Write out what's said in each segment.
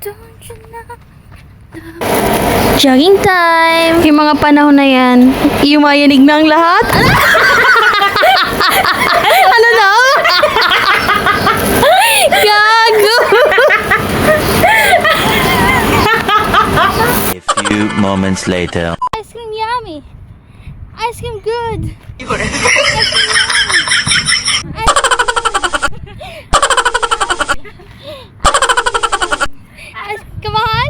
Don't you know? Jogging time! Yung mga panahon na yan, yumayanig na ang lahat. Ano na? Gago! A few moments later. Ice cream yummy! Ice cream good! Come on!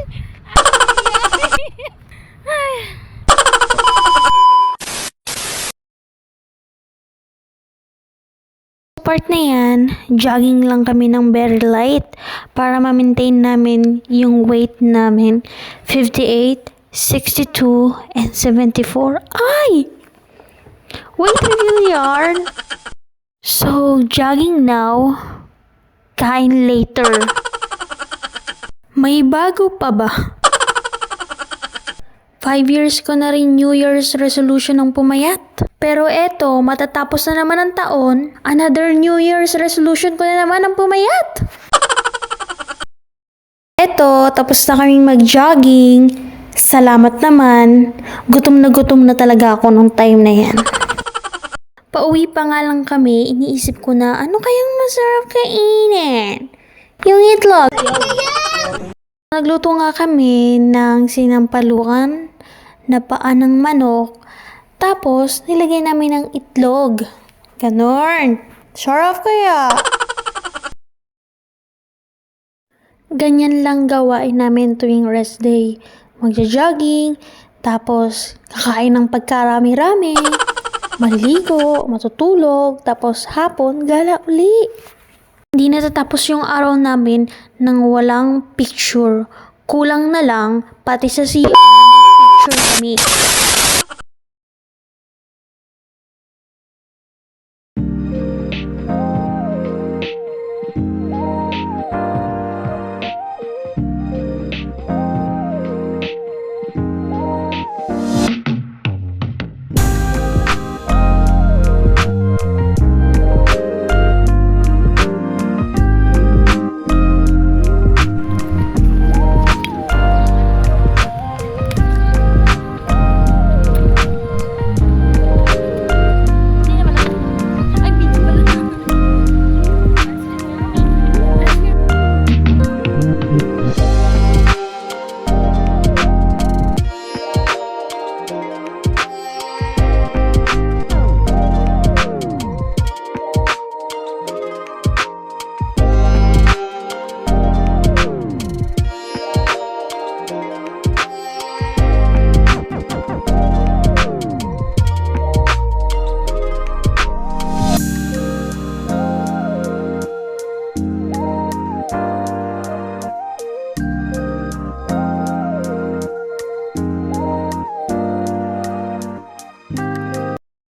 Part na yan, jogging lang kami ng very light para ma-maintain namin yung weight namin. 58, 62, and 74. Ay! Weight reveal yarn! So, jogging now, kain later. May bago pa ba? 5 years ko na rin New Year's resolution ng pumayat. Pero eto, matatapos na naman ang taon, another New Year's resolution ko na naman ang pumayat. Eto, tapos na kaming mag-jogging. Salamat naman. Gutom na talaga ako nung time na yan. Pauwi pa nga lang kami, iniisip ko na ano kayang masarap kainin? Yung itlog. Nagluto nga kami ng sinampalukan na paa ng manok. Tapos, nilagay namin ng itlog. Ganon. Sarap kaya. Ganyan lang gawain namin tuwing rest day. Magja-jogging, tapos kakain ng pagkarami-rami, maliligo, matutulog, tapos hapon, gala uli. Hindi natatapos yung araw namin nang walang picture. Kulang na lang, pati sa CR, picture kami.